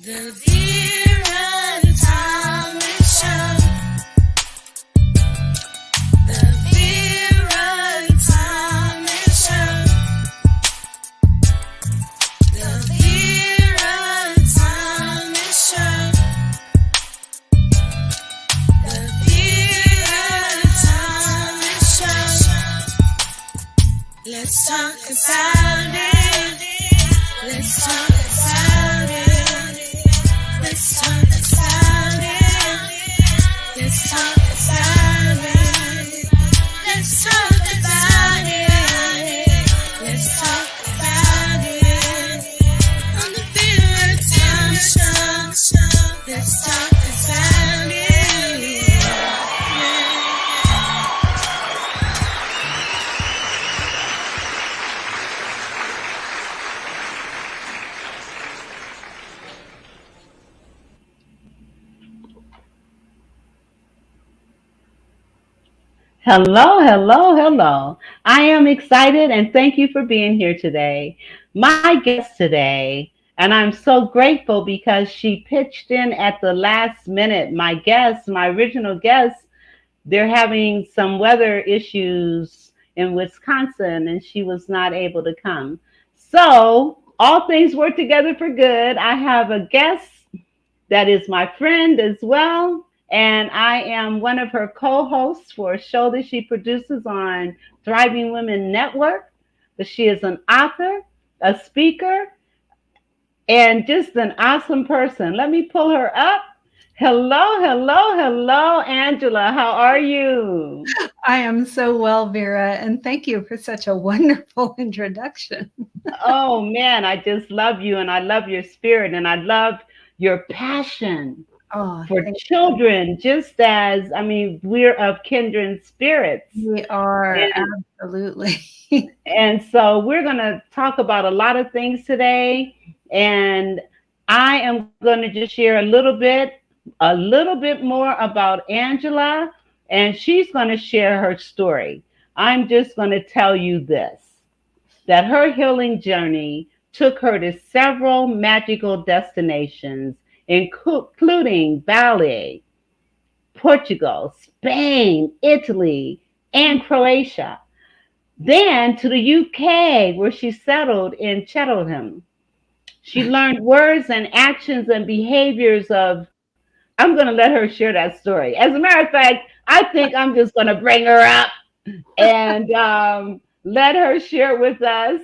The Vera Thomas Show. The Vera Thomas Show. The Vera Thomas Show. The Vera Thomas Show. Let's talk about it. Let's talk about it. Let's talk about it. Let's talk about it. Let's talk about it. Let's talk about it. On the Vera Thomas Show. Let's talk about it. Hello, hello, hello. I am excited and thank you for being here today. My guest today, and I'm so grateful because she pitched in at the last minute. My guest, my original guest, they're having some weather issues in Wisconsin and she was not able to come. So, all things work together for good. I have a guest that is my friend as well. And I am one of her co hosts for a show that she produces on Thriving Women Network. But she is an author, a speaker, and just an awesome person. Let me pull her up. Hello, hello, hello, Angela. How are you? I am so well, Vera, and thank you for such a wonderful introduction. Oh, man, I just love you and I love your spirit and I love your passion Oh, for thank children, just as, I mean, we're of kindred spirits. you. We are And, absolutely. and so we're going to talk about a lot of things today. And I am going to just share a little bit more about Angela, and she's going to share her story. I'm just going to tell you this, that her healing journey took her to several magical destinations, including Bali, Portugal, Spain, Italy, and Croatia. Then to the UK, where she settled in Cheltenham. She learned words and actions and behaviors of, I'm going to let her share that story. As a matter of fact, I think I'm just going to bring her up and let her share with us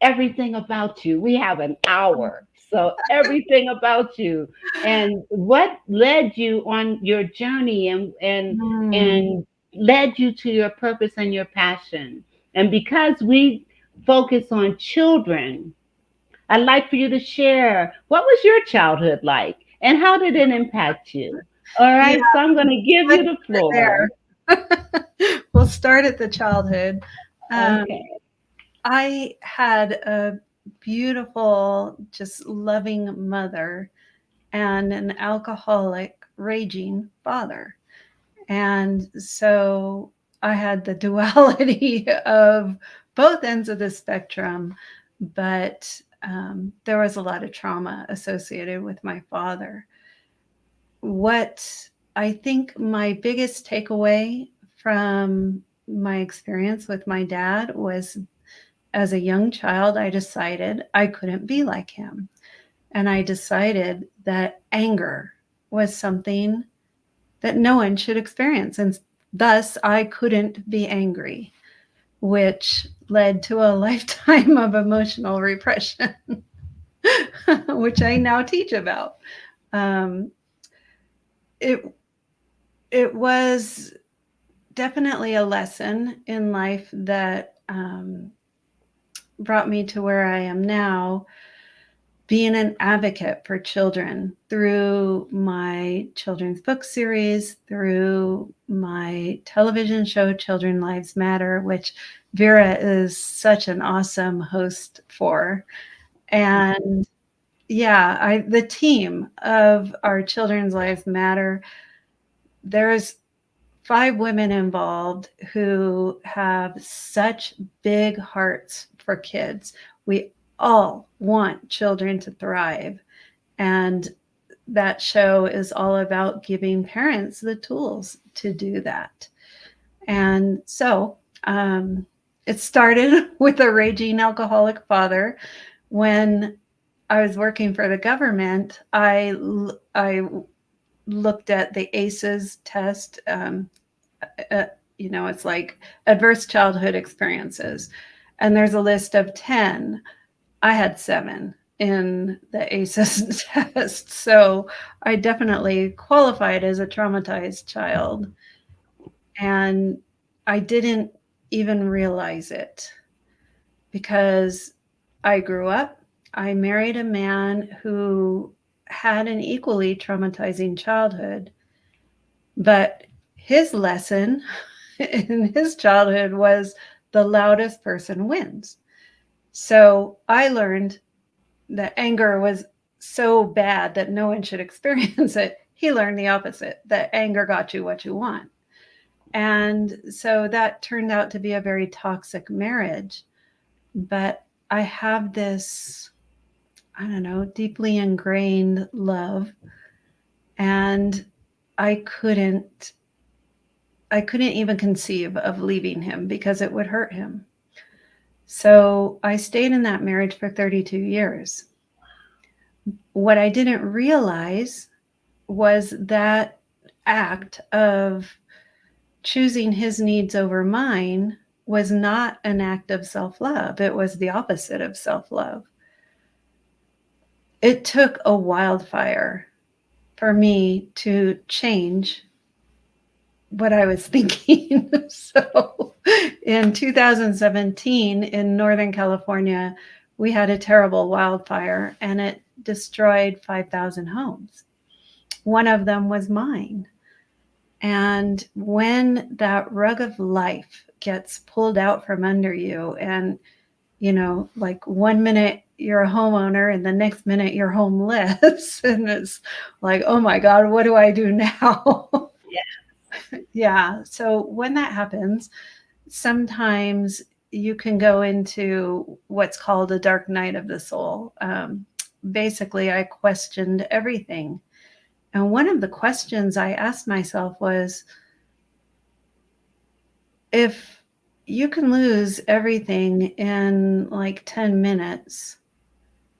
everything about you. We have an hour. So everything about you and what led you on your journey Mm, and led you to your purpose and your passion. And because we focus on children, I'd like for you to share what was your childhood like and how did it impact you? All yeah, right, so I'm going to give you let's the start floor. there. We'll start at the childhood. Um, Okay. I had a beautiful, just loving mother and an alcoholic, raging father. And so I had the duality of both ends of the spectrum, but there was a lot of trauma associated with my father. What I think my biggest takeaway from my experience with my dad was as a young child, I decided I couldn't be like him. And I decided that anger was something that no one should experience. And thus, I couldn't be angry, which led to a lifetime of emotional repression, which I now teach about. Um, it, it was definitely a lesson in life that brought me to where I am now, being an advocate for children through my children's book series, through my television show, Children Lives Matter, which Vera is such an awesome host for. And yeah, the team of our Children's Lives Matter, there's 5 women involved who have such big hearts for kids. We all want children to thrive. And that show is all about giving parents the tools to do that. And so it started with a raging alcoholic father. When I was working for the government, I looked at the ACEs test. Uh, it's like adverse childhood experiences. And there's a list of 10. I had 7 in the ACEs test. So I definitely qualified as a traumatized child. And I didn't even realize it because I grew up, I married a man who had an equally traumatizing childhood, but his lesson in his childhood was the loudest person wins. So I learned that anger was so bad that no one should experience it. He learned the opposite, that anger got you what you want. And so that turned out to be a very toxic marriage. But I have this, I don't know, deeply ingrained love. And I couldn't even conceive of leaving him because it would hurt him. So I stayed in that marriage for 32 years. What I didn't realize was that act of choosing his needs over mine was not an act of self-love. It was the opposite of self-love. It took a wildfire for me to change what I was thinking. So in 2017 in Northern California, we had a terrible wildfire and it destroyed 5,000 homes. One of them was mine. And when that rug of life gets pulled out from under you, and, like one minute you're a homeowner and the next minute you're homeless, and it's like, oh my God, what do I do now? Yeah. So when that happens, sometimes you can go into what's called a dark night of the soul. Basically, I questioned everything. And one of the questions I asked myself was, if you can lose everything in like 10 minutes,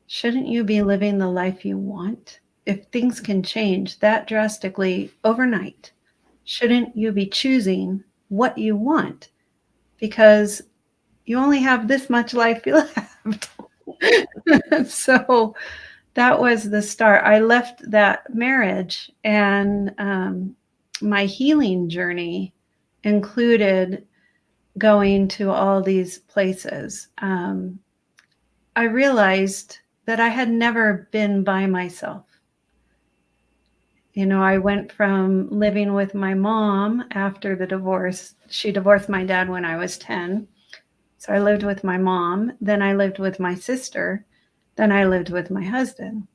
shouldn't you be living the life you want? If things can change that drastically overnight, shouldn't you be choosing what you want? Because you only have this much life left. So that was the start. I left that marriage, and my healing journey included going to all these places. I realized that I had never been by myself. I went from living with my mom after the divorce. She divorced my dad when I was 10. So I lived with my mom. Then I lived with my sister. Then I lived with my husband.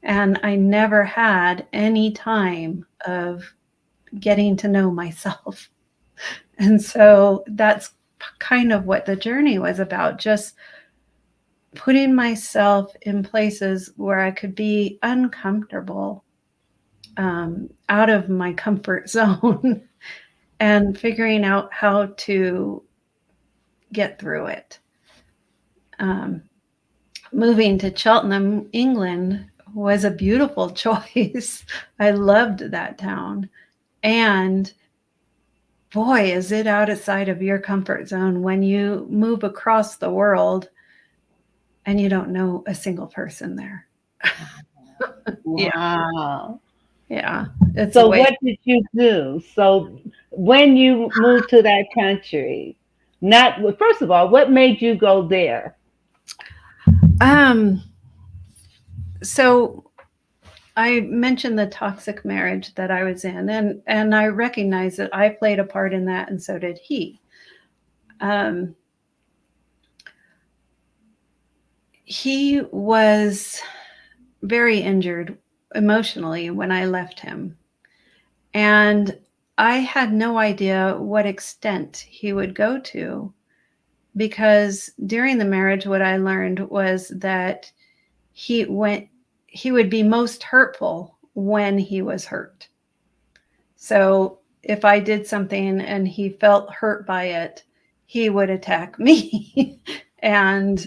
And I never had any time of getting to know myself. And so that's kind of what the journey was about, just putting myself in places where I could be uncomfortable, out of my comfort zone, and figuring out how to get through it. Moving to Cheltenham, England was a beautiful choice. I loved that town. And boy, is it outside of your comfort zone when you move across the world and you don't know a single person there. Wow. Yeah. It's So a way. what did you do? So when you moved to that country, not first of all, what made you go there? Um, so I mentioned the toxic marriage that I was in, and I recognize that I played a part in that, and so did he. He was very injured emotionally when I left him. And I had no idea what extent he would go to, because during the marriage, what I learned was that he would be most hurtful when he was hurt. So if I did something and he felt hurt by it, he would attack me. And,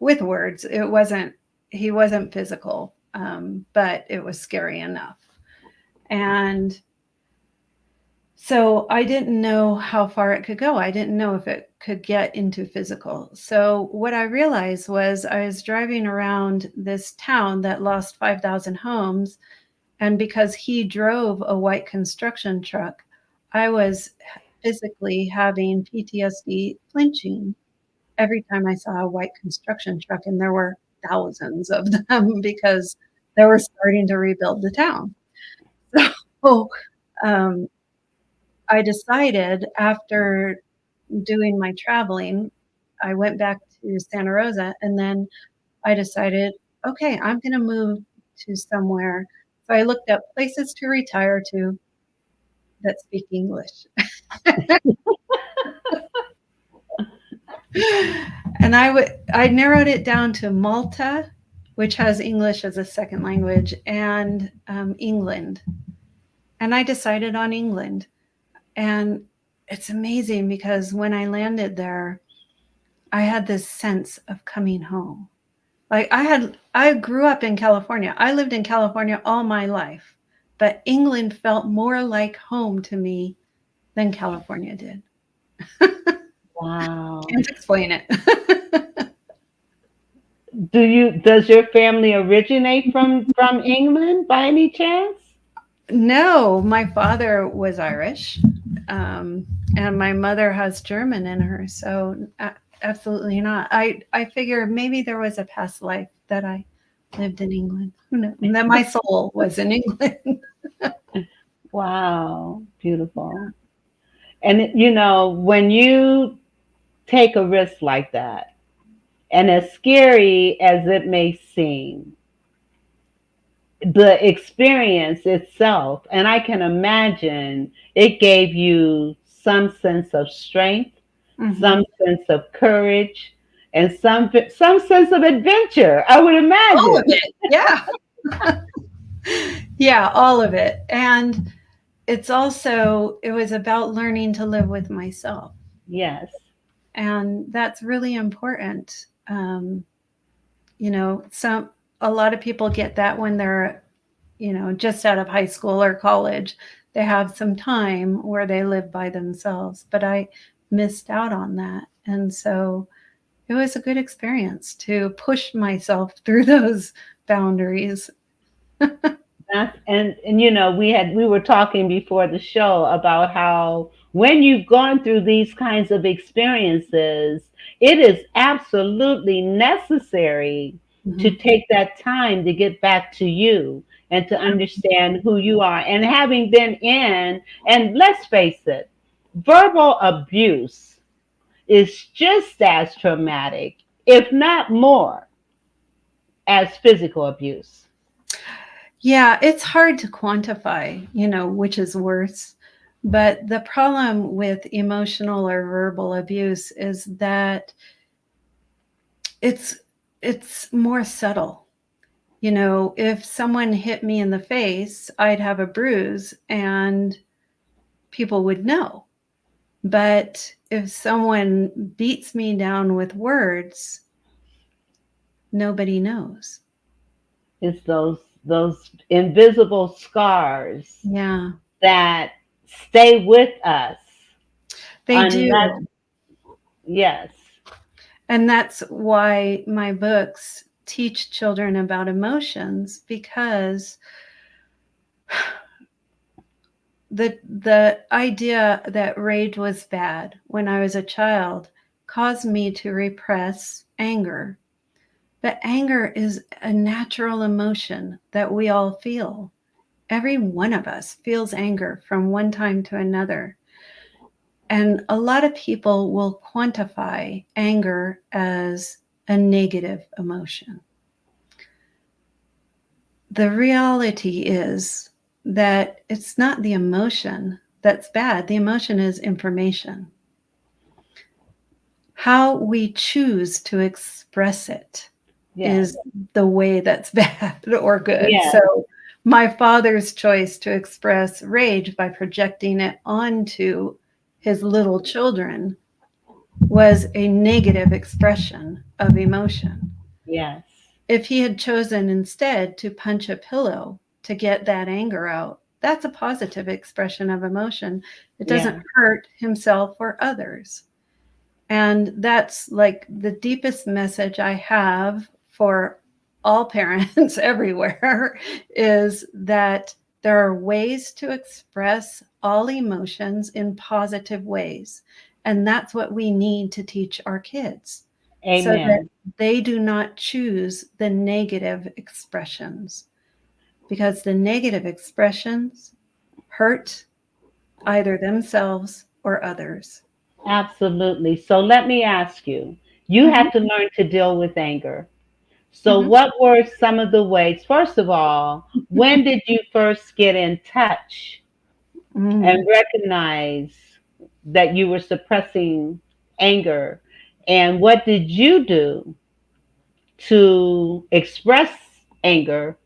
with words. He wasn't physical, but it was scary enough. And so I didn't know how far it could go. I didn't know if it could get into physical. So what I realized was I was driving around this town that lost 5,000 homes. And because he drove a white construction truck, I was physically having PTSD, flinching every time I saw a white construction truck. And there were thousands of them because they were starting to rebuild the town. So um, I decided after doing my traveling, I went back to Santa Rosa, and then I decided, okay, I'm going to move to somewhere. So I looked up places to retire to that speak English. And I narrowed it down to Malta, which has English as a second language, and England. And I decided on England. And it's amazing because when I landed there, I had this sense of coming home. Like I grew up in California. I lived in California all my life, but England felt more like home to me than California did. Wow. Can't explain it. Does your family originate from England by any chance? No, my father was Irish, and my mother has German in her. So absolutely not. I figure maybe there was a past life that I lived in England. Who knows? And that my soul was in England. Wow, beautiful. And when you take a risk like that, and as scary as it may seem, the experience itself, and I can imagine it gave you some sense of strength, some sense of courage, and some sense of adventure, I would All of imagine. it. Yeah. Yeah, all of it. And it was about learning to live with myself. Yes. And that's really important. You know, a lot of people get that when they're, just out of high school or college. They have some time where they live by themselves, but I missed out on that. And so it was a good experience to push myself through those boundaries. And we were talking before the show about how when you've gone through these kinds of experiences, it is absolutely necessary to Mhm. take that time to get back to you and to understand who you are. And having been in, and let's face it, verbal abuse is just as traumatic, if not more, as physical abuse. Yeah, it's hard to quantify, which is worse. But the problem with emotional or verbal abuse is that it's it's more subtle. If someone hit me in the face, I'd have a bruise and people would know. But if someone beats me down with words, nobody knows. It's those invisible scars Yeah, that stay with us they unless, do. yes, And that's why my books teach children about emotions, because the idea that rage was bad when I was a child caused me to repress anger. But anger is a natural emotion that we all feel. Every one of us feels anger from one time to another. And a lot of people will quantify anger as a negative emotion. The reality is that it's not the emotion that's bad, the emotion is information. How we choose to express it Yes. is the way that's bad or good. Yes. So my father's choice to express rage by projecting it onto his little children was a negative expression of emotion. Yes. If he had chosen instead to punch a pillow to get that anger out, that's a positive expression of emotion. It doesn't Yes. hurt himself or others. And that's like the deepest message I have for all parents everywhere is that there are ways to express all emotions in positive ways. And that's what we need to teach our kids so that Amen. they do not choose the negative expressions, because the negative expressions hurt either themselves or others. Absolutely. So let me ask you, you Mhm, had to learn to deal with anger. So mhm. what were some of the ways? First of all, when did you first get in touch and Mm. recognize that you were suppressing anger? And what did you do to express anger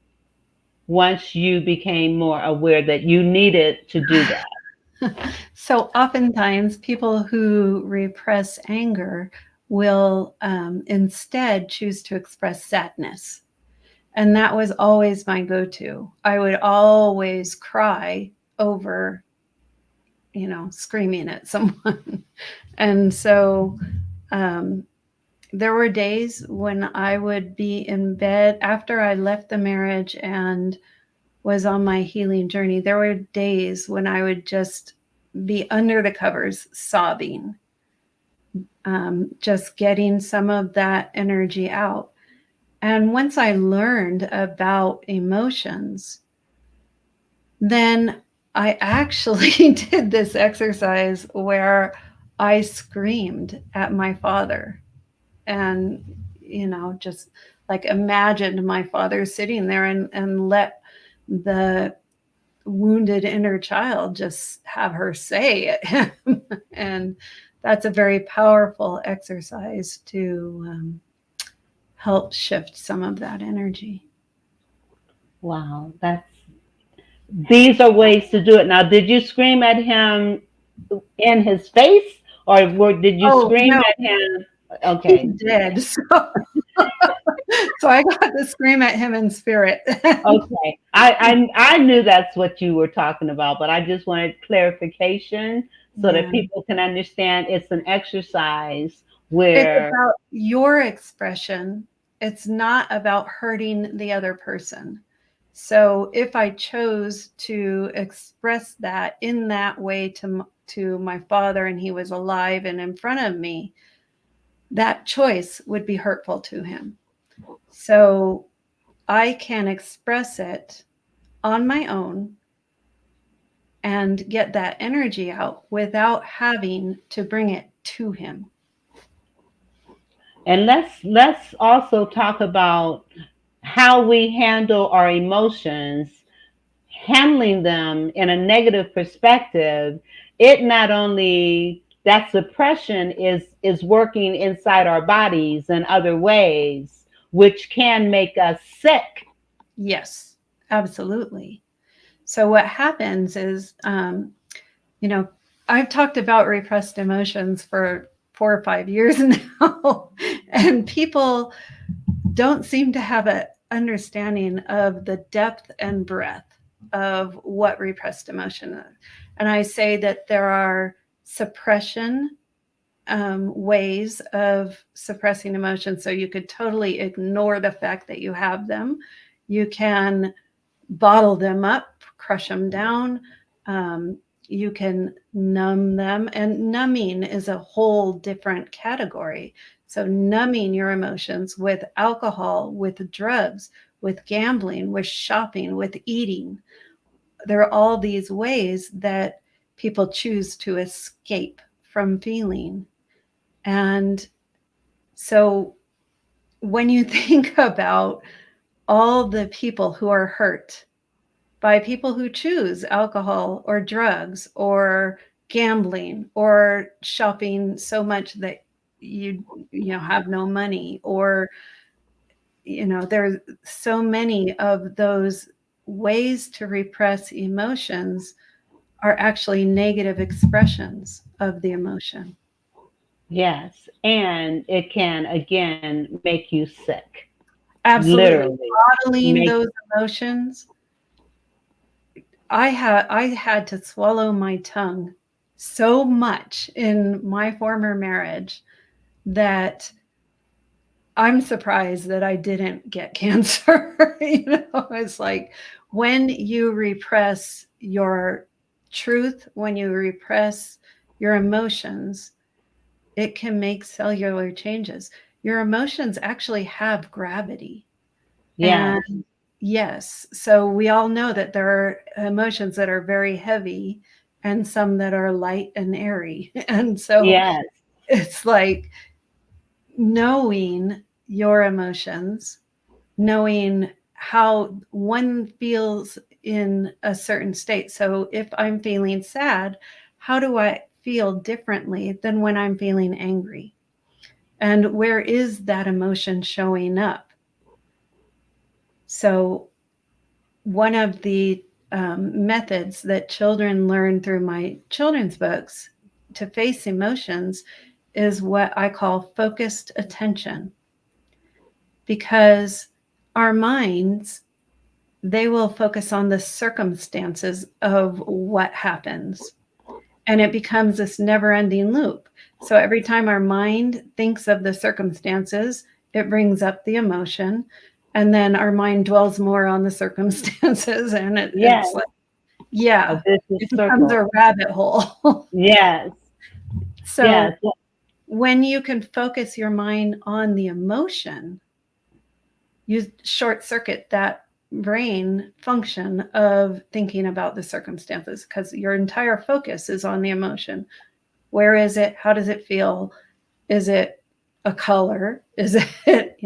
once you became more aware that you needed to do that? So oftentimes, people who repress anger will instead choose to express sadness. And that was always my go to. I would always cry over, screaming at someone. And so um, there were days when I would be in bed after I left the marriage and was on my healing journey. There were days when I would just be under the covers sobbing, just getting some of that energy out. And once I learned about emotions, then I actually did this exercise where I screamed at my father and, just like imagined my father sitting there and let the wounded inner child just have her say at him. And that's a very powerful exercise to help shift some of that energy. Wow, these are ways to do it. Now, did you scream at him in his face, or did you Oh, scream no, at him? he Okay, did. So I got to scream at him in spirit. okay. I knew that's what you were talking about, but I just wanted clarification so that Yeah. people can understand it's an exercise It's where, about your expression. It's not about hurting the other person. So if I chose to express that in that way to my father and he was alive and in front of me, that choice would be hurtful to him. So I can express it on my own and get that energy out without having to bring it to him. and let's also talk about how we handle our emotions, handling them in a negative perspective. It not only that suppression is working inside our bodies in other ways, which can make us sick. Yes, absolutely. So what happens is, you know, I've talked about repressed emotions for 4 or 5 years now, and people don't seem to have an understanding of the depth and breadth of what repressed emotion is. And I say that there are suppression ways of suppressing emotions. So you could totally ignore the fact that you have them. You can bottle them up, crush them down. Um, you can numb them, and numbing is a whole different category. So, numbing your emotions with alcohol, with drugs, with gambling, with shopping, with eating. There are all these ways that people choose to escape from feeling. And so, when you think about all the people who are hurt by people who choose alcohol or drugs or gambling or shopping so much that you have no money, or there's so many of those ways to repress emotions are actually negative expressions of the emotion. Yes. And it can again make you sick. Absolutely. Literally. Bottling Make those emotions. I had to swallow my tongue so much in my former marriage that I'm surprised that I didn't get cancer. It's like when you repress your truth, when you repress your emotions, it can make cellular changes. Your emotions actually have gravity. And yes. yes, so we all know that there are emotions that are very heavy and some that are light and airy. And so Yes. it's like knowing your emotions, knowing how one feels in a certain state. So if I'm feeling sad, how do I feel differently than when I'm feeling angry? And where is that emotion showing up? So, one of the methods that children learn through my children's books to face emotions is what I call focused attention, because our minds, they will focus on the circumstances of what happens, and it becomes this never ending loop. So every time our mind thinks of the circumstances, it brings up the emotion, and then our mind dwells more on the circumstances, and it's Yes. like, A yeah, vicious it becomes circle. a rabbit hole. Yes. So Yes. when you can focus your mind on the emotion, you short circuit that brain function of thinking about the circumstances, because your entire focus is on the emotion. Where is it? How does it feel? Is it a color? Is it,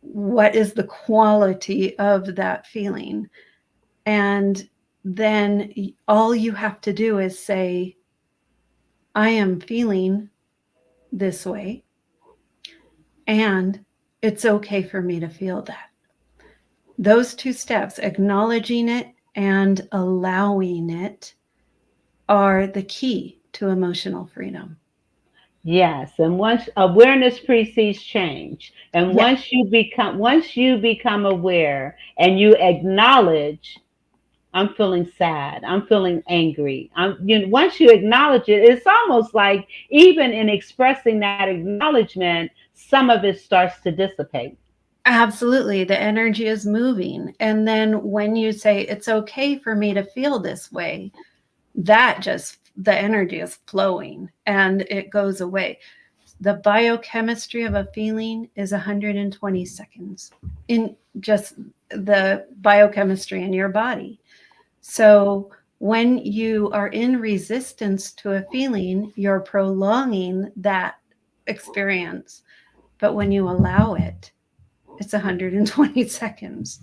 what is the quality of that feeling? And then all you have to do is say, I am feeling this way, and it's okay for me to feel that. Those two steps, acknowledging it and allowing it, are the key to emotional freedom. Yes. And once awareness precedes change. And Yeah, once you become aware and you acknowledge, I'm feeling sad, I'm feeling angry. Once you acknowledge it, it's almost like even in expressing that acknowledgement, some of it starts to dissipate. absolutely. The energy is moving. And then when you say, it's okay for me to feel this way, the energy is flowing and it goes away. The biochemistry of a feeling is 120 seconds in just the biochemistry in your body. So when you are in resistance to a feeling, you're prolonging that experience. But when you allow it, it's 120 seconds.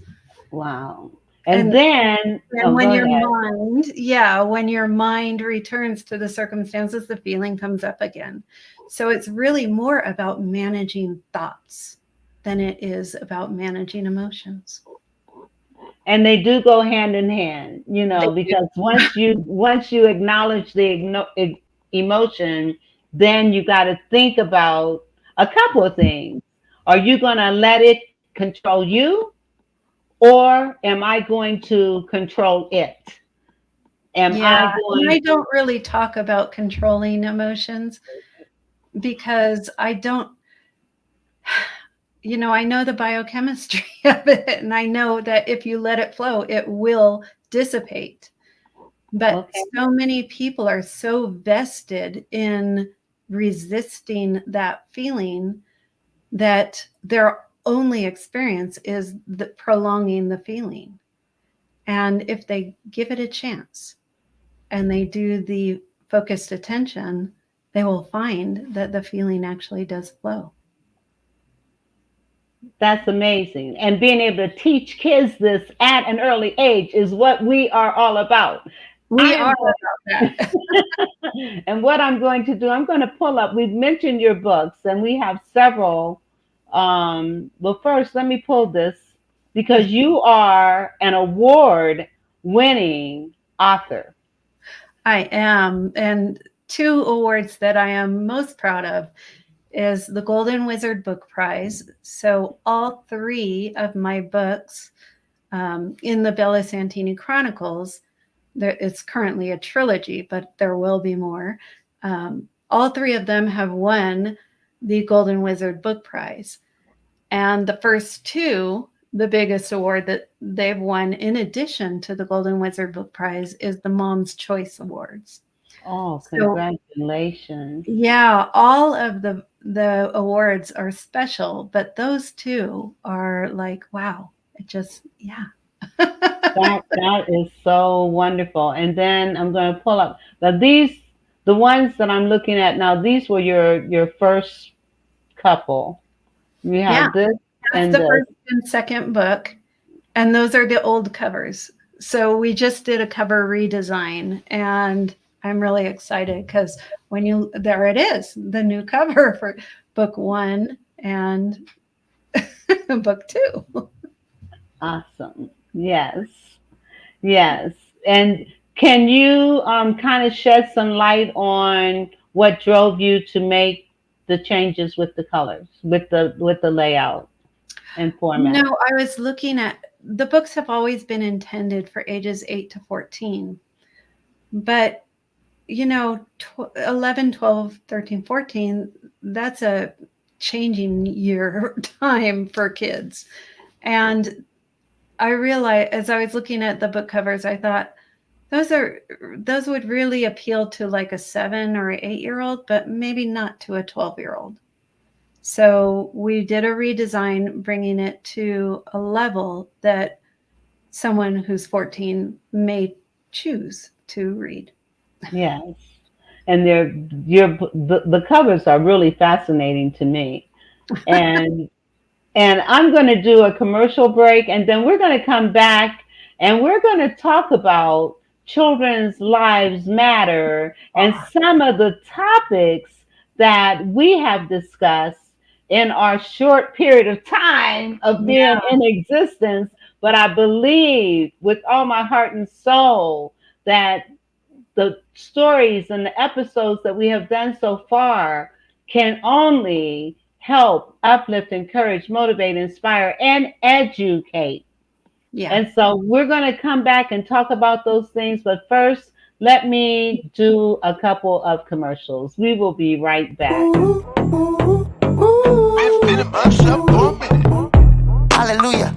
Wow. And And then, and oh, when go your ahead. mind, yeah, when your mind returns to the circumstances, the feeling comes up again. So it's really more about managing thoughts than it is about managing emotions. And they do go hand in hand, They do. because once you acknowledge the emotion, then you got to think about a couple of things. Are you going to let it control you, or am I going to control it? Am Yeah, I and going I don't really talk about controlling emotions because I don't, I know the biochemistry of it, and I know that if you let it flow, it will dissipate. But okay? so many people are so vested in resisting that feeling that their only experience is prolonging the feeling. And if they give it a chance and they do the focused attention, they will find that the feeling actually does flow. That's amazing. And being able to teach kids this at an early age is what we are all about. We I are am about that. And what I'm going to do, I'm going to pull up, we've mentioned your books, and we have several Well, first, let me pull this because you are an award winning author. I am. And two awards that I am most proud of is the Golden Wizard Book Prize. So all three of my books in the Bella Santini Chronicles, it's currently a trilogy, but there will be more. All three of them have won the Golden Wizard Book Prize. And the first two, the biggest award that they've won in addition to the Golden Wizard Book Prize is the Mom's Choice Awards. Oh, So congratulations. yeah, all of the awards are special, but those two are like, wow, it just, yeah. That is so wonderful. And then I'm going to pull up now the ones that I'm looking at now. These were your first couple. You Yeah, have this that's and the this. first and second book, and those are the old covers. So we just did a cover redesign, and I'm really excited because there it is, the new cover for book one and book two. Awesome. Yes. Yes. And can you kind of shed some light on what drove you to make the changes with the colors, with the layout and format? No, I was looking at the books have always been intended for ages 8 to 14. But 11, 12, 13, 14, that's a changing year time for kids. And I realized as I was looking at the book covers, I thought those would really appeal to like a 7 or 8-year-old, but maybe not to a 12-year-old. So we did a redesign, bringing it to a level that someone who's 14 may choose to read. Yes. And the covers are really fascinating to me. And I'm going to do a commercial break, and then we're going to come back and we're going to talk about children's lives matter and some of the topics that we have discussed in our short period of time of being in existence. But I believe with all my heart and soul that the stories and the episodes that we have done so far can only help, uplift, encourage, motivate, inspire, and educate. Yeah. And so we're going to come back and talk about those things. But first, let me do a couple of commercials. We will be right back. Hallelujah.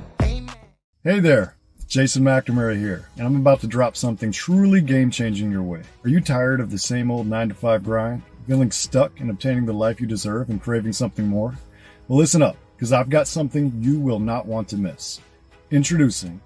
Hey there, Jason McNamara here, and I'm about to drop something truly game-changing your way. Are you tired of the same old 9-to-5 grind? Feeling stuck in obtaining the life you deserve and craving something more? Well, listen up, because I've got something you will not want to miss. Introducing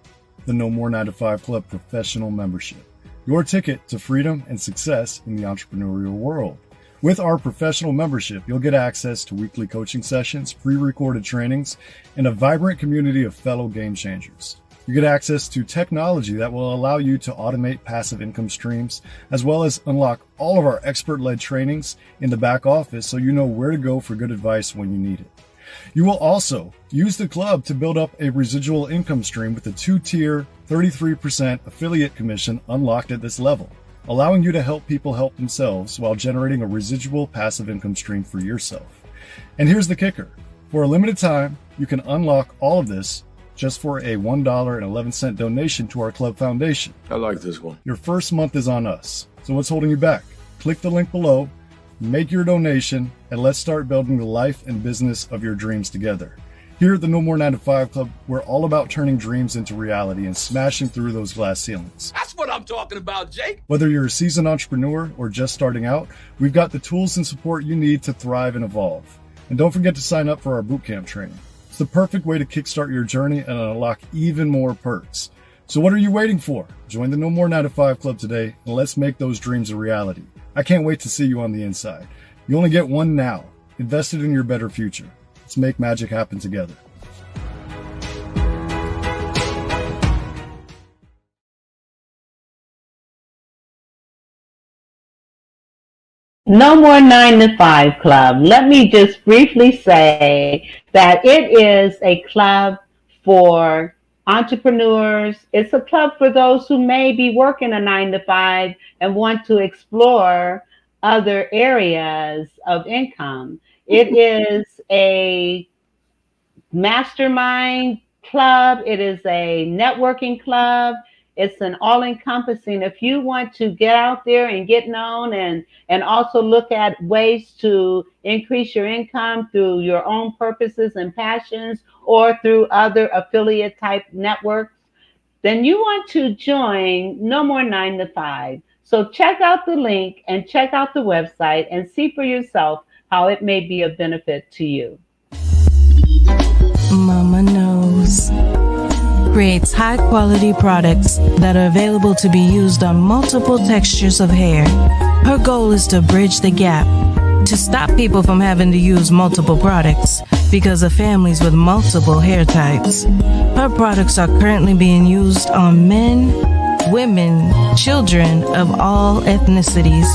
the No More 9-to-5 Club Professional Membership, your ticket to freedom and success in the entrepreneurial world. With our professional membership, you'll get access to weekly coaching sessions, pre-recorded trainings, and a vibrant community of fellow game changers. You get access to technology that will allow you to automate passive income streams, as well as unlock all of our expert-led trainings in the back office so you know where to go for good advice when you need it. You will also use the club to build up a residual income stream with a 2-tier 33% affiliate commission unlocked at this level, allowing you to help people help themselves while generating a residual passive income stream for yourself. And here's the kicker. For a limited time, you can unlock all of this just for a $1.11 donation to our club foundation. I like this one. Your first month is on us. So what's holding you back? Click the link below, make your donation, and let's start building the life and business of your dreams together. Here at the No More 9-to-5 Club, we're all about turning dreams into reality and smashing through those glass ceilings. That's what I'm talking about, Jake. Whether you're a seasoned entrepreneur or just starting out, we've got the tools and support you need to thrive and evolve. And don't forget to sign up for our bootcamp training. It's the perfect way to kickstart your journey and unlock even more perks. So what are you waiting for? Join the No More 9-to-5 Club today, and let's make those dreams a reality. I can't wait to see you on the inside. You only get one now. Invest it in your better future. Let's make magic happen together. No More 9 to 5 Club. Let me just briefly say that it is a club for entrepreneurs. It's a club for those who may be working a 9 to 5 and want to explore other areas of income. It is a mastermind club. It is a networking club. It's an all-encompassing. If you want to get out there and get known and also look at ways to increase your income through your own purposes and passions or through other affiliate type networks, then you want to join No More 9 to 5. So check out the link and check out the website and see for yourself how it may be of benefit to you. Mama Knows creates high quality products that are available to be used on multiple textures of hair. Her goal is to bridge the gap to stop people from having to use multiple products because of families with multiple hair types. Her products are currently being used on men, women, children of all ethnicities.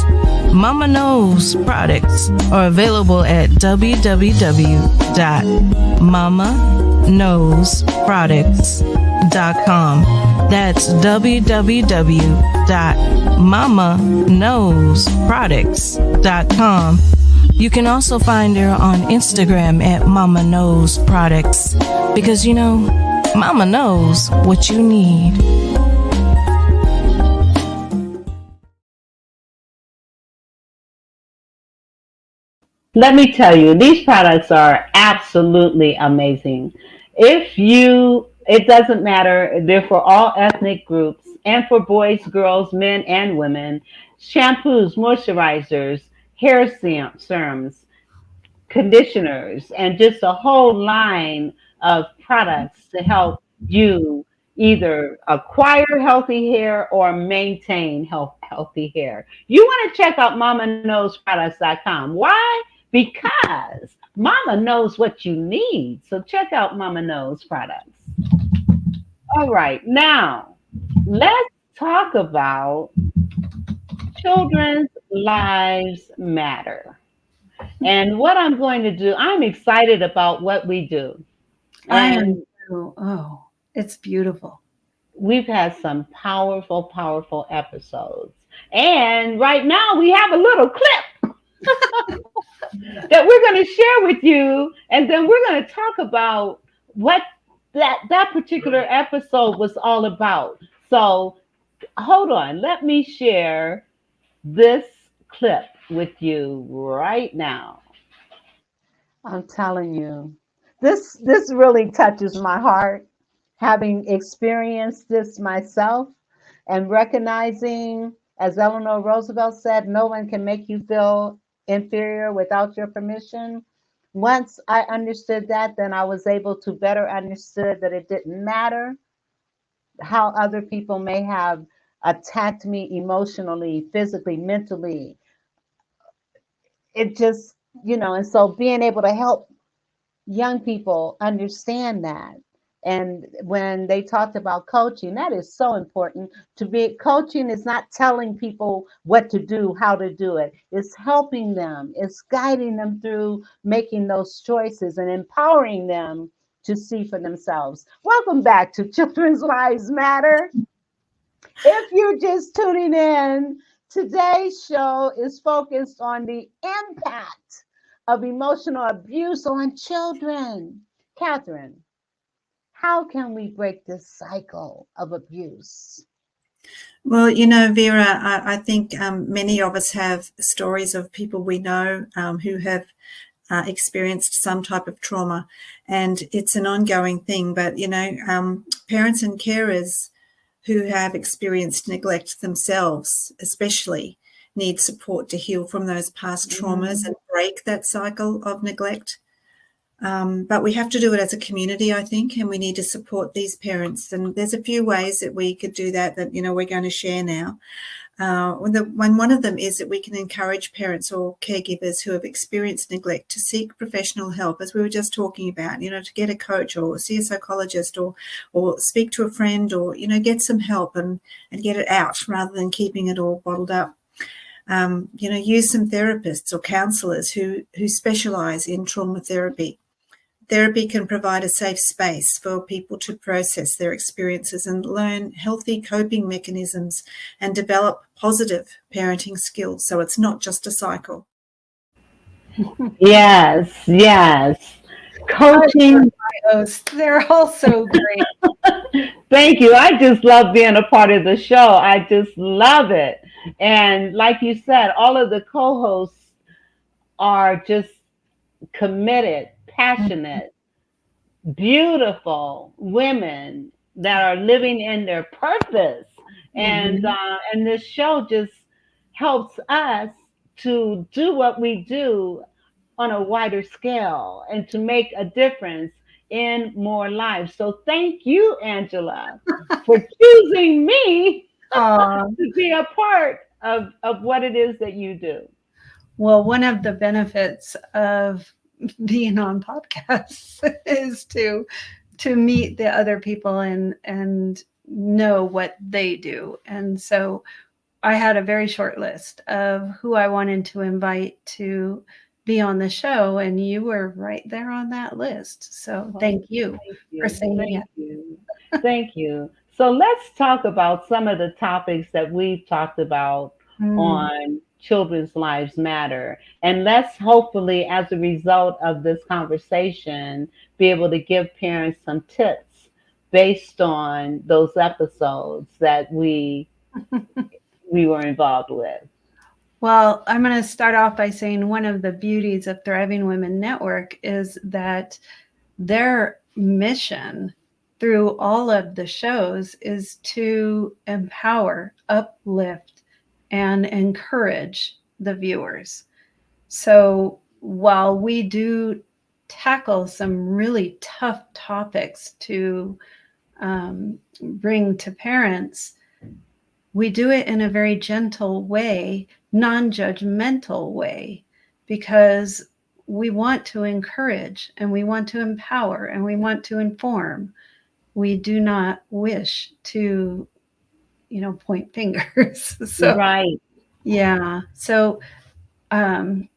Mama Knows products are available at www.mamaknowsproducts.com. That's www.mamaknowsproducts.com. You can also find her on Instagram at Mama Knows Products because, you know, Mama knows what you need. Let me tell you, these products are absolutely amazing. It doesn't matter, they're for all ethnic groups and for boys, girls, men, and women. Shampoos, moisturizers, hair serums, conditioners, and just a whole line of products to help you either acquire healthy hair or maintain healthy hair. You want to check out mamaknowsproducts.com. Why? Because Mama knows what you need. So check out Mama Knows Products. All right, now let's talk about children's lives matter. And what I'm going to do, I'm excited about what we do. I am And too. Oh, it's beautiful. we've had some powerful, powerful episodes. And right now we have a little clip that we're going to share with you. And then we're going to talk about what that particular episode was all about. So hold on. Let me share this clip with you right now. I'm telling you, this really touches my heart, having experienced this myself and recognizing, as Eleanor Roosevelt said, no one can make you feel inferior without your permission. Once I understood that, then I was able to better understood that it didn't matter how other people may have attacked me emotionally, physically, mentally. It just, and so being able to help young people understand that. And when they talked about coaching, that is so important. To be coaching is not telling people what to do, how to do it. It's helping them. It's guiding them through making those choices and empowering them to see for themselves. Welcome back to Children's Lives Matter. If you're just tuning in, today's show is focused on the impact of emotional abuse on children. Catherine, how can we break this cycle of abuse? Well, Vera, I think many of us have stories of people we know who have experienced some type of trauma, and it's an ongoing thing. But, parents and carers who have experienced neglect themselves, especially, need support to heal from those past traumas and break that cycle of neglect. But we have to do it as a community, I think, and we need to support these parents. And there's a few ways that we could do that we're going to share now. One of them is that we can encourage parents or caregivers who have experienced neglect to seek professional help, as we were just talking about, to get a coach or see a psychologist or speak to a friend or, get some help and get it out rather than keeping it all bottled up. Use some therapists or counselors who specialize in trauma therapy. Therapy can provide a safe space for people to process their experiences and learn healthy coping mechanisms and develop positive parenting skills. So it's not just a cycle. Yes, yes. Coaching. Hosts, they're all so great. Thank you. I just love being a part of the show. I just love it. And like you said, all of the co-hosts are just committed, passionate, beautiful women that are living in their purpose. And this show just helps us to do what we do on a wider scale and to make a difference in more lives. So thank you, Angela, for choosing me to be a part of what it is that you do. Well, one of the benefits of being on podcasts is to meet the other people and know what they do. And so I had a very short list of who I wanted to invite to be on the show, and you were right there on that list. So thank you for saying Thank you. Thank you. So let's talk about some of the topics that we've talked about on Children's Lives Matter. And let's hopefully, as a result of this conversation, be able to give parents some tips based on those episodes that we were involved with. Well, I'm going to start off by saying one of the beauties of Thriving Women Network is that their mission through all of the shows is to empower, uplift, and encourage the viewers. So while we do tackle some really tough topics to bring to parents, we do it in a very gentle way, non-judgmental way, because we want to encourage and we want to empower and we want to inform. We do not wish to, point fingers. So, right. Yeah. So, the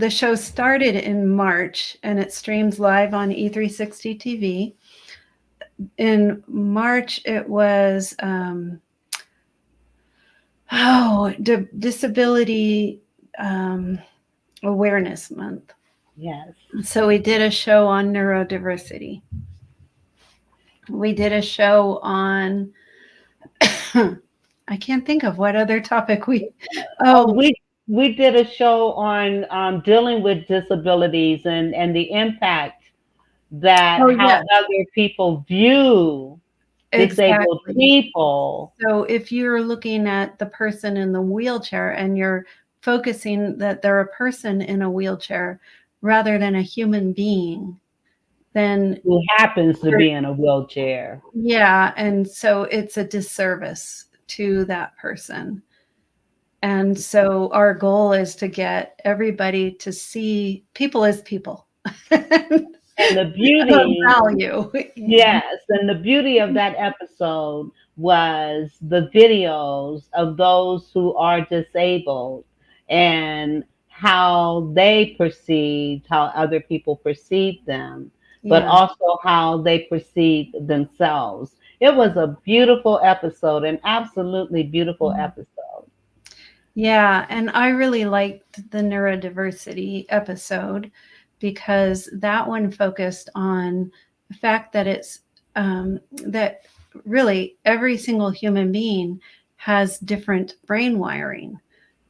show started in March and it streams live on E360 TV. In March, it was Disability Awareness Month. Yes. So we did a show on neurodiversity. We did a show on I can't think of what other topic we did a show on dealing with disabilities and the impact that how other people view disabled people. So if you're looking at the person in the wheelchair and you're focusing that they're a person in a wheelchair rather than a human being, then who happens to be in a wheelchair. Yeah, and so it's a disservice to that person. And so our goal is to get everybody to see people as people. And the beauty value. Yes, and the beauty of that episode was the videos of those who are disabled and how they perceived how other people perceived them, but also how they perceived themselves. It was a beautiful episode, an absolutely beautiful episode. Yeah, and I really liked the neurodiversity episode because that one focused on the fact that it's that really every single human being has different brain wiring.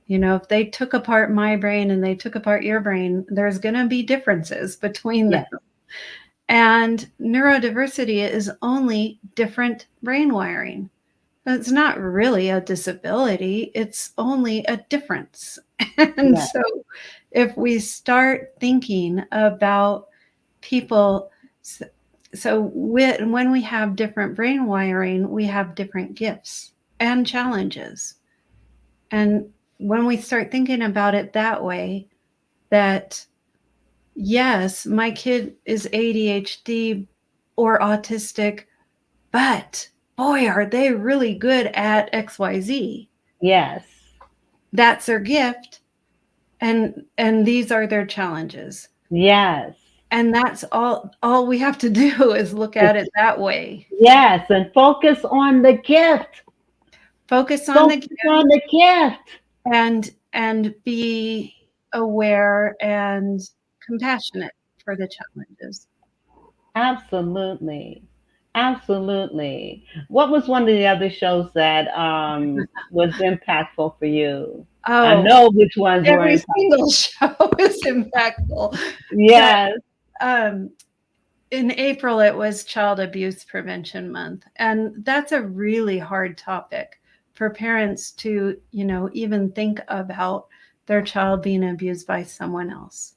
If they took apart my brain and they took apart your brain, there's going to be differences between them. And neurodiversity is only different brain wiring. It's not really a disability, it's only a difference. And so if we start thinking about people, when we have different brain wiring, we have different gifts and challenges. And when we start thinking about it that way, that yes, my kid is ADHD or autistic, but boy, are they really good at XYZ. Yes. That's their gift, and these are their challenges. Yes. And that's all we have to do is look at it that way. Yes. And focus on the gift. Focus on the Focus on the gift. and be aware and compassionate for the challenges. Absolutely. Absolutely. What was one of the other shows that was impactful for you? I Oh, know which ones were every impactful. single show is impactful. But Yes. um, in April, it was Child Abuse Prevention Month, and that's a really hard topic for parents to, even think about their child being abused by someone else.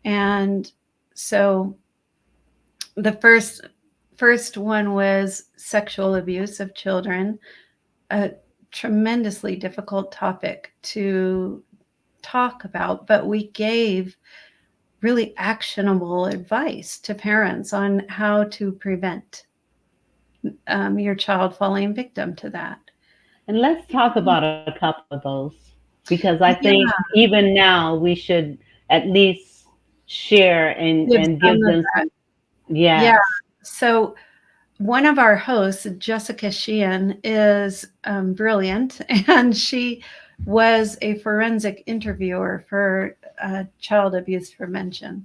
And so the first one was sexual abuse of children, a tremendously difficult topic to talk about, but we gave really actionable advice to parents on how to prevent your child falling victim to that. And let's talk about a couple of those because I Yeah, think even now we should at least share give and some give of them that. some. Yeah. Yes. So one of our hosts, Jessica Sheehan, is brilliant, and she was a forensic interviewer for child abuse prevention.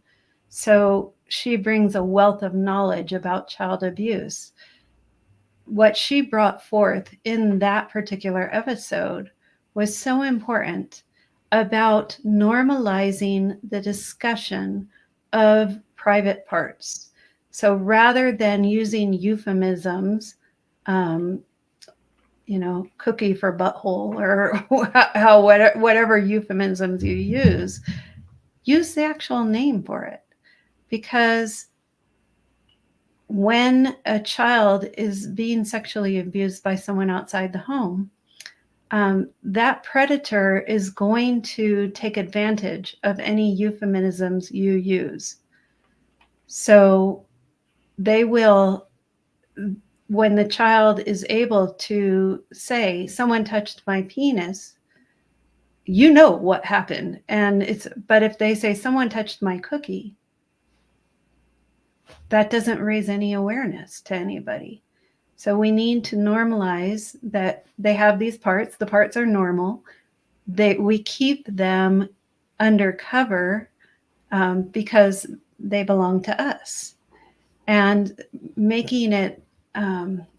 So she brings a wealth of knowledge about child abuse. What she brought forth in that particular episode was so important about normalizing the discussion of private parts. So rather than using euphemisms, um, cookie for butthole or how whatever euphemisms you use the actual name for it, because when a child is being sexually abused by someone outside the home, that predator is going to take advantage of any euphemisms you use. So they will, when the child is able to say, someone touched my penis, you know what happened. But if they say, someone touched my cookie, that doesn't raise any awareness to anybody. So we need to normalize that they have these parts. The parts are normal. We keep them undercover because they belong to us, and making it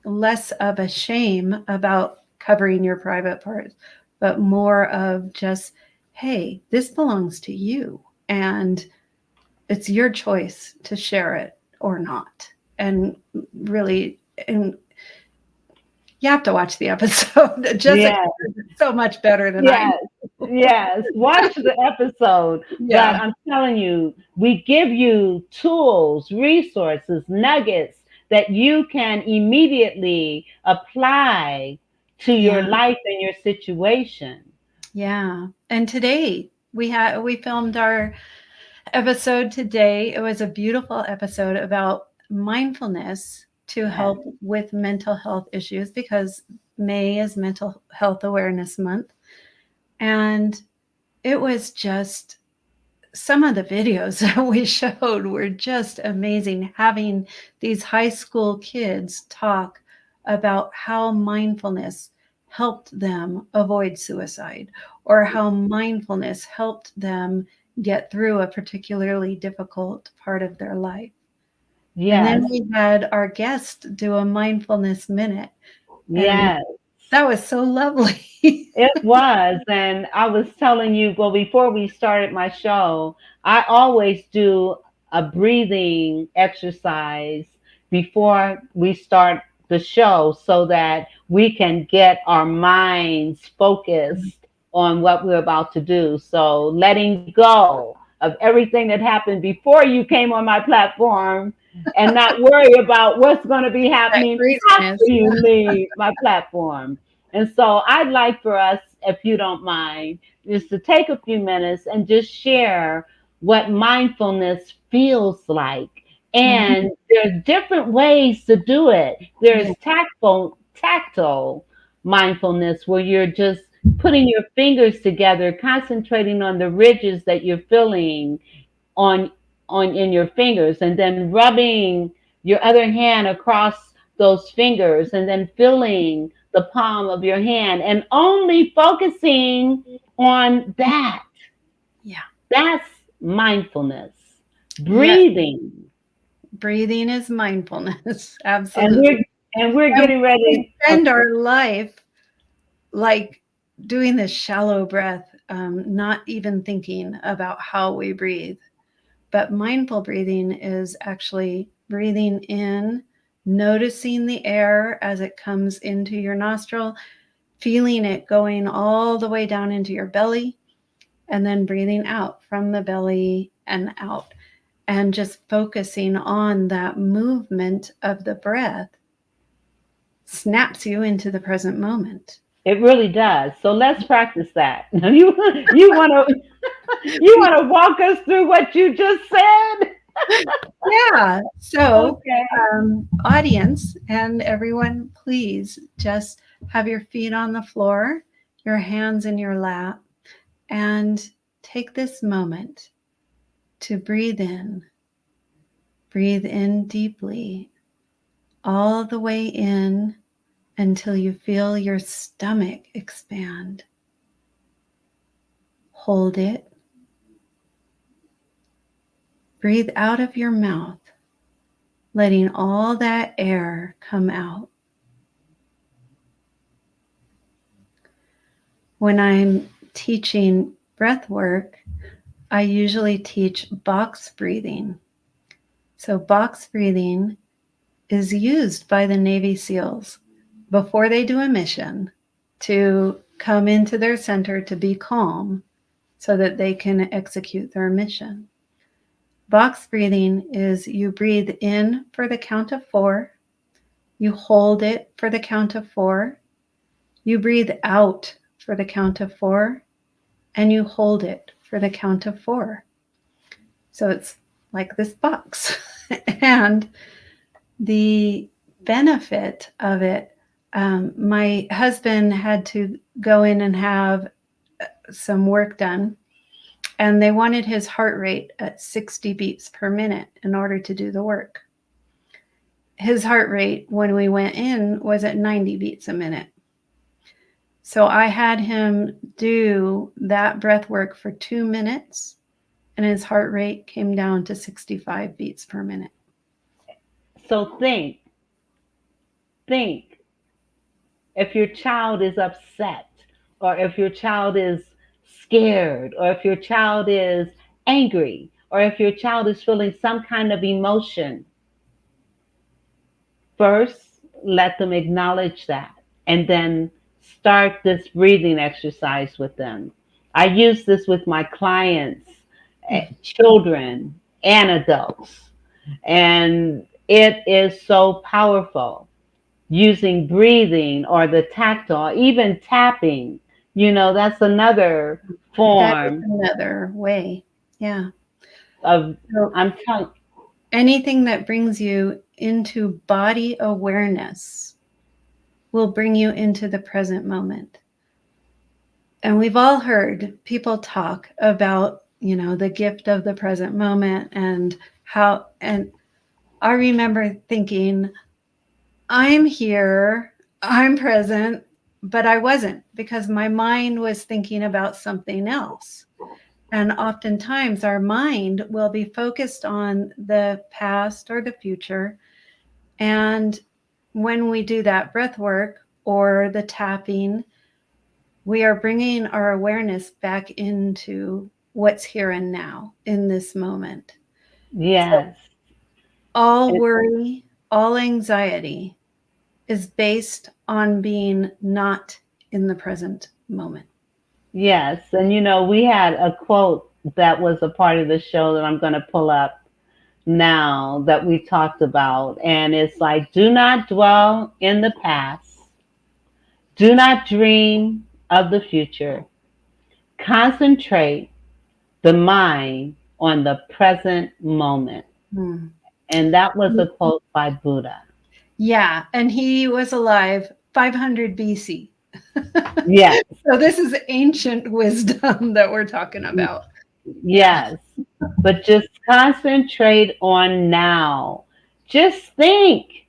less of a shame about covering your private parts, but more of just, hey, this belongs to you, and it's your choice to share it or not. And really, and you have to watch the episode. Jessica Yes. does it so much better than I Yes. do. Yes. Watch the episode. But Yeah. I'm telling you, we give you tools, resources, nuggets that you can immediately apply to your Yeah. life and your situation. Yeah. And today we filmed our episode today. It was a beautiful episode about mindfulness to Yes. help with mental health issues, because May is Mental Health Awareness Month. And it was just, some of the videos that we showed were just amazing, having these high school kids talk about how mindfulness helped them avoid suicide, or how mindfulness helped them get through a particularly difficult part of their life. And then Yes. we had our guest do a mindfulness minute, and Yes. that was so lovely. It was. And I was telling you, well, before we started my show, I always do a breathing exercise before we start the show so that we can get our minds focused on what we're about to do. So letting go of everything that happened before you came on my platform and not worry about what's going to be That happening craziness. after you leave my platform. And so I'd like for us, if you don't mind, just to take a few minutes and just share what mindfulness feels like. Mhm. And there's different ways to do it. There's Yeah. tactile mindfulness where you're just putting your fingers together, concentrating on the ridges that you're feeling on in your fingers, and then rubbing your other hand across those fingers, and then feeling the palm of your hand, and only focusing on that. Yeah. That's mindfulness. Yes. Breathing. Breathing is mindfulness. And Absolutely. we're And getting we ready. spend our life like doing this shallow breath, not even thinking about how we breathe. But mindful breathing is actually breathing in, noticing the air as it comes into your nostril, feeling it going all the way down into your belly, and then breathing out from the belly and out, and just focusing on that movement of the breath snaps you into the present moment. It really does. So let's practice that. You want to walk us through what you just said? Yeah. So, Okay. audience and everyone, please just have your feet on the floor, your hands in your lap, and take this moment to breathe in. Breathe in deeply, all the way in until you feel your stomach expand. Hold it. Breathe out of your mouth, letting all that air come out. When I'm teaching breath work, I usually teach box breathing. So, box breathing is used by the Navy SEALs before they do a mission to come into their center to be calm so that they can execute their mission. Box breathing is you breathe in for the count of 4, you hold it for the count of 4, you breathe out for the count of 4, and you hold it for the count of 4. So it's like this box. And the benefit of it, my husband had to go in and have some work done, and they wanted his heart rate at 60 beats per minute in order to do the work. His heart rate when we went in was at 90 beats a minute. So I had him do that breath work for 2 minutes, and his heart rate came down to 65 beats per minute. So think if your child is upset, or if your child is scared, or if your child is angry, or if your child is feeling some kind of emotion. First, let them acknowledge that, and then start this breathing exercise with them. I use this with my clients, children, and adults, and it is so powerful. Using breathing or the tactile, even tapping, that's another That is form another way. Yeah. of, So I'm telling. anything that brings you into body awareness will bring you into the present moment. And we've all heard people talk about, the gift of the present moment and how, and I remember thinking, I'm here, I'm present, but I wasn't, because my mind was thinking about something else. And oftentimes our mind will be focused on the past or the future. And when we do that breath work or the tapping, we are bringing our awareness back into what's here and now in this moment. So Yes. all And- worry, all anxiety is based on being not in the present moment. yes. And we had a quote that was a part of the show that I'm going to pull up now that we talked about. And it's like, do not dwell in the past. Do not dream of the future. Concentrate the mind on the present moment. Hmm. And that was a quote by Buddha. Yeah, and he was alive 500 BC. Yes. So this is ancient wisdom that we're talking about. Yes. But just concentrate on now. Just think.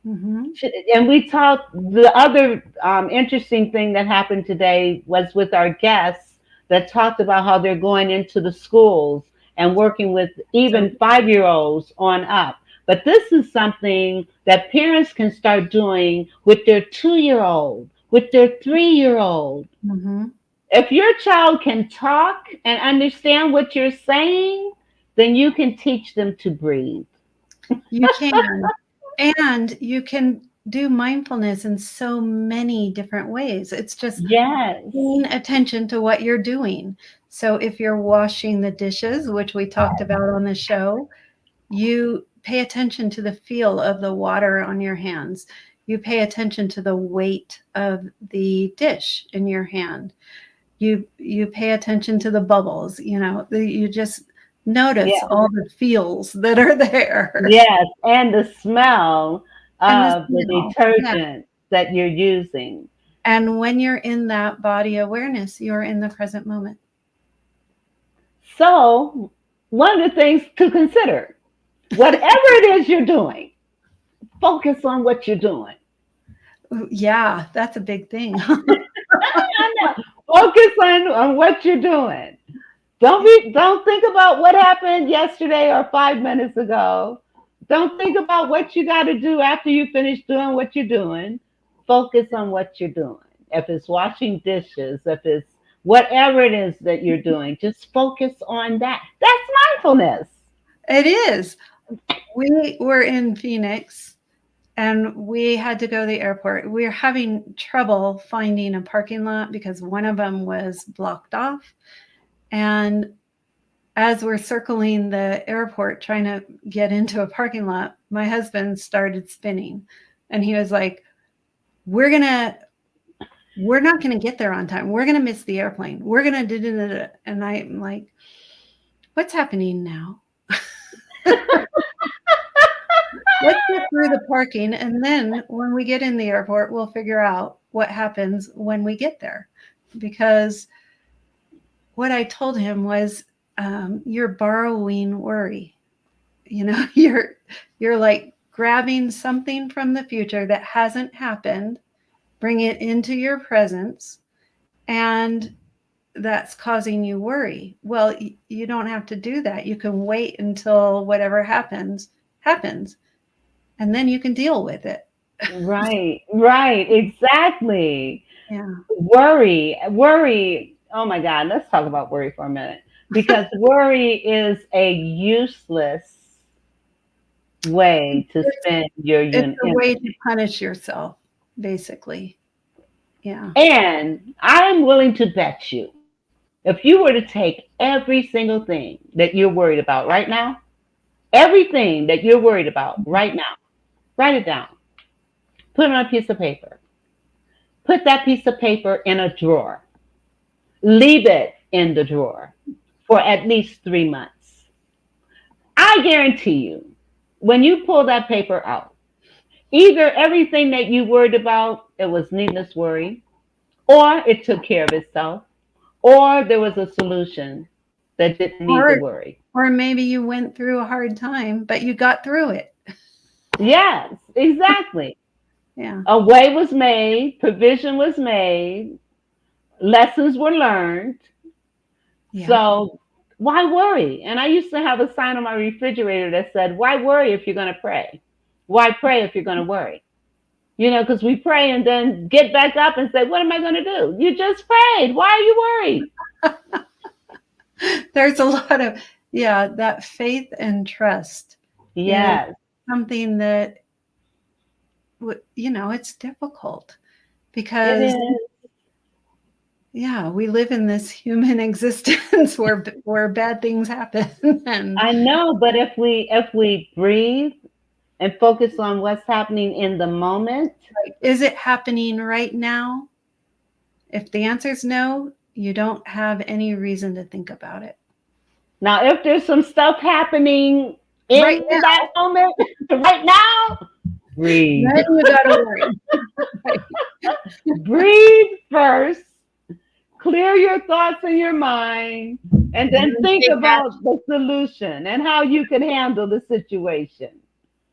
Hmm. And we talked, the other interesting thing that happened today was with our guests that talked about how they're going into the schools and working with even 5-year-olds on up. But this is something that parents can start doing with their 2-year-old, with their 3-year-old. Hmm. If your child can talk and understand what you're saying, then you can teach them to breathe. You can. And you can do mindfulness in so many different ways. It's just Yes. paying attention to what you're doing. So if you're washing the dishes, which we talked about on the show, you pay attention to the feel of the water on your hands. You pay attention to the weight of the dish in your hand. You pay attention to the bubbles, you just notice Yeah. all the feels that are there. Yes, and the smell And the of the smell. Yeah. detergent that you're using. And when you're in that body awareness, you're in the present moment. So, one of the things to consider, whatever it is you're doing, focus on what you're doing. Yeah, that's a big thing. I know. Focus on what you're doing. Don't think about what happened yesterday or 5 minutes ago. Don't think about what you got to do after you finish doing what you're doing. Focus on what you're doing. If it's washing dishes, if it's whatever it is that you're doing, just focus on that. That's mindfulness. It is. We were in Phoenix and we had to go to the airport. We were having trouble finding a parking lot because one of them was blocked off. And as we're circling the airport trying to get into a parking lot, my husband started spinning and he was like, we're not going to get there on time. We're going to miss the airplane. We're going to do. And I'm like, what's happening now? Let's get through the parking. And then when we get in the airport, we'll figure out what happens when we get there. Because what I told him was, you're borrowing worry. You're like grabbing something from the future that hasn't happened, bring it into your presence, and that's causing you worry. Well, you don't have to do that. You can wait until whatever happens, and then you can deal with it. Right, exactly. Yeah. Worry. Oh my God, let's talk about worry for a minute. Because worry is a useless way to spend your It's a way to punish yourself, basically. Yeah. And I'm willing to bet you, if you were to take every single thing that you're worried about right now, everything that you're worried about right now, write it down. Put it on a piece of paper. Put that piece of paper in a drawer. Leave it in the drawer for at least 3 months. I guarantee you, when you pull that paper out, either everything that you worried about, it was needless worry, or it took care of itself, or there was a solution that didn't need the worry. Or maybe you went through a hard time, but you got through it. Yes, exactly. Yeah. A way was made, provision was made, lessons were learned. Yeah. So why worry? And I used to have a sign on my refrigerator that said, why worry if you're going to pray? Why pray if you're going to worry? Because we pray and then get back up and say, what am I going to do? You just prayed. Why are you worried? There's a lot of, that faith and trust. Yes. Something that, it's difficult because It is. we live in this human existence where bad things happen. And I know, but if we breathe and focus on what's happening in the moment. Is it happening right now? If the answer is no, you don't have any reason to think about it. Now, if there's some stuff happening in that moment, right now, breathe. Then you gotta worry. Breathe first, clear your thoughts in your mind, and then think Take that. about the solution and how you can handle the situation.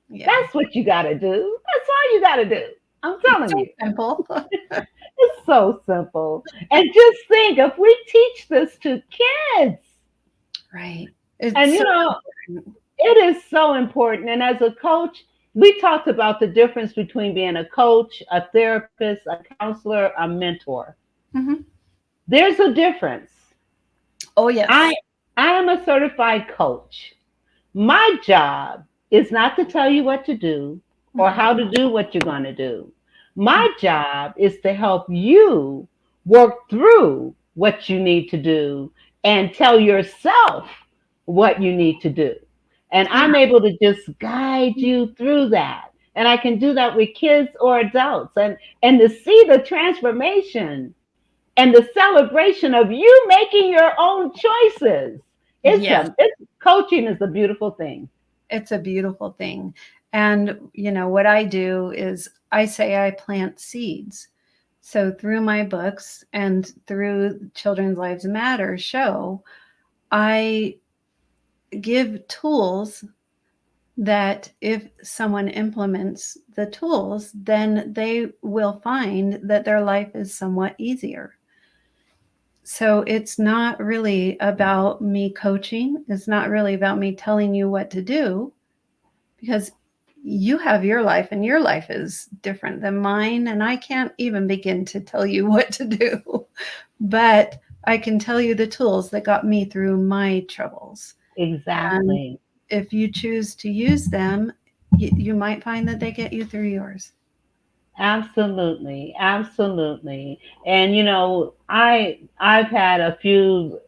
Yeah. That's what you got to do. That's all you got to do. I'm telling So you. simple. It's so simple. And just think, if we teach this to kids, Right. It's and so it is so important. And as a coach, we talked about the difference between being a coach, a therapist, a counselor, a mentor. Mhm. There's a difference. Oh, yes. I am a certified coach. My job is not to tell you what to do or how to do what you're going to do. My job is to help you work through what you need to do and tell yourself what you need to do. And Yeah. I'm able to just guide you through that. And I can do that with kids or adults. And to see the transformation and the celebration of you making your own choices. Yes. Coaching is a beautiful thing. It's a beautiful thing. And, what I do is I say I plant seeds. So through my books and through Children's Lives Matter show, I give tools that if someone implements the tools, then they will find that their life is somewhat easier. So it's not really about me coaching. It's not really about me telling you what to do, because you have your life and your life is different than mine. And I can't even begin to tell you what to do, but I can tell you the tools that got me through my troubles. Exactly. And if you choose to use them, you might find that they get you through yours. Absolutely. Absolutely. And I've had a few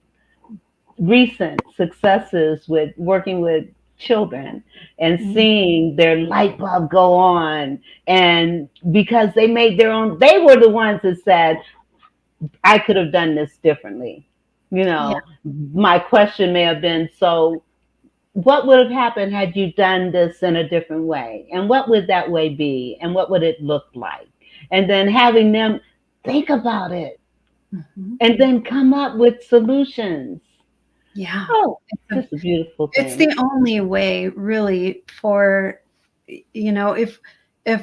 recent successes with working with children and seeing their light bulb go on, and because they made their own, they were the ones that said, I could have done this differently. Yeah. My question may have been, so what would have happened had you done this in a different way? And what would that way be? And what would it look like? And then having them think about it Mhm. and then come up with solutions. Yeah. Oh, it's just a beautiful thing. It's the only way, really, for, if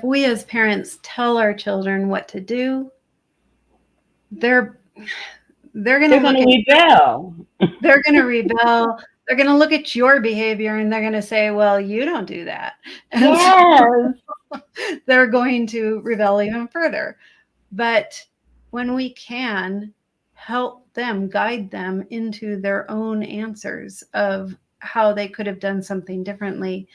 we as parents tell our children what to do, they're going to They're going to rebel. They're going to rebel. They're going to look at your behavior and they're going to say, well, you don't do that. And Yes. so they're going to rebel even further. But when we can help them, guide them into their own answers of how they could have done something differently,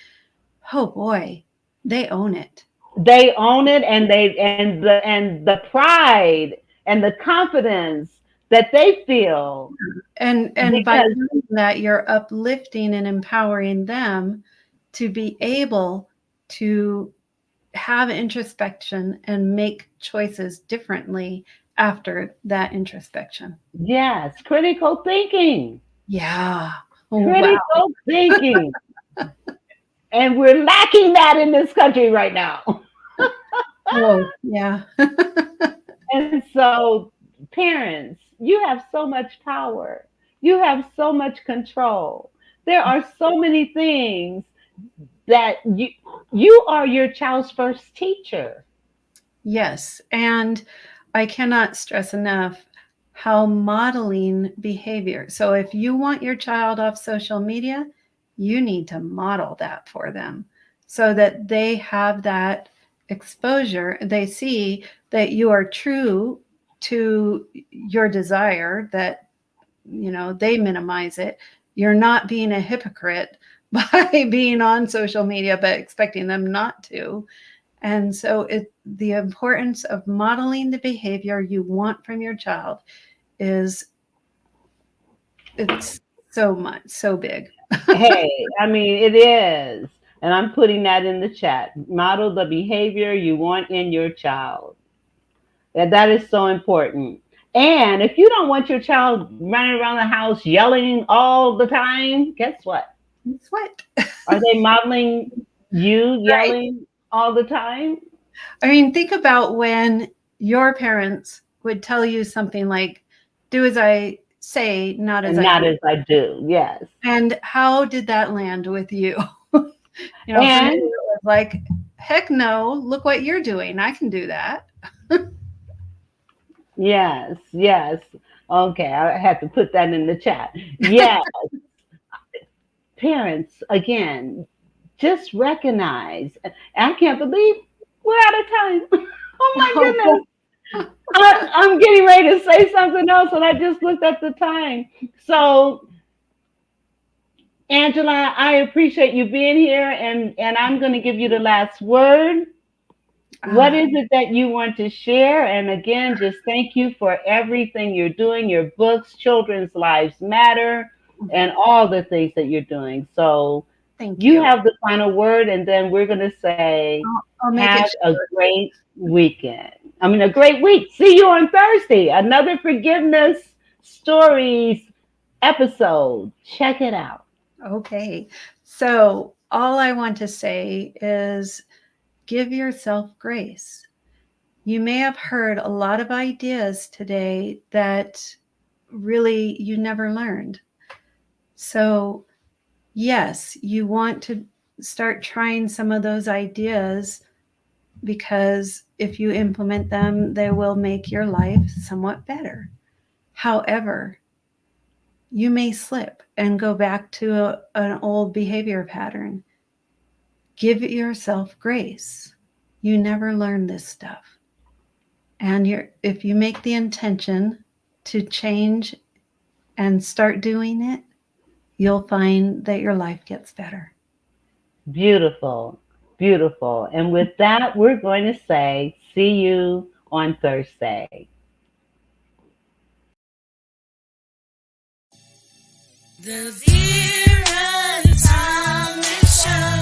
oh boy, they own it. They own it, and the pride and the confidence that they feel. And by Because doing that, you're uplifting and empowering them to be able to have introspection and make choices differently after that introspection. yes, critical thinking. Yeah. Oh, wow. Critical thinking. And we're lacking that in this country right now. Oh, yeah. And so, parents, you have so much power. You have so much control. There are so many things that you are your child's first teacher. Yes. And I cannot stress enough how modeling behavior. So if you want your child off social media, you need to model that for them so that they have that exposure. They see that you are true to your desire, that, they minimize it. You're not being a hypocrite by being on social media, but expecting them not to. And so the importance of modeling the behavior you want from your child it's so big. Hey, I mean, it is. And I'm putting that in the chat. Model the behavior you want in your child. That is so important. And if you don't want your child running around the house yelling all the time, guess what? Guess what? Are they modeling you Right. yelling all the time? I mean, think about when your parents would tell you something like, do as I say, not as And I not do. as I do. Yes. And how did that land with you? For me, And it was like, heck no, look what you're doing. I can do that. yes, yes. Okay, I had to put that in the chat. Yes, parents, again, just recognize. I can't believe we're out of time. Oh my goodness. I'm getting ready to say something else, and I just looked at the time. So, Angela, I appreciate you being here, and I'm going to give you the last word. What is it that you want to share? And again, just thank you for everything you're doing, your books, Children's Lives Matter, and all the things that you're doing. So Thank you you. have the final word, and then we're going to say, I'll make have it a short. great weekend. I mean, a great week. See you on Thursday. Another Forgiveness Stories episode. Check it out. Okay. So all I want to say is give yourself grace. You may have heard a lot of ideas today that really you never learned. So, yes, you want to start trying some of those ideas because if you implement them, they will make your life somewhat better. However, you may slip and go back to an old behavior pattern. Give yourself grace. You never learn this stuff. And if you make the intention to change and start doing it, you'll find that your life gets better. Beautiful, beautiful. And with that, we're going to say, see you on Thursday. The Vera Thomas Show.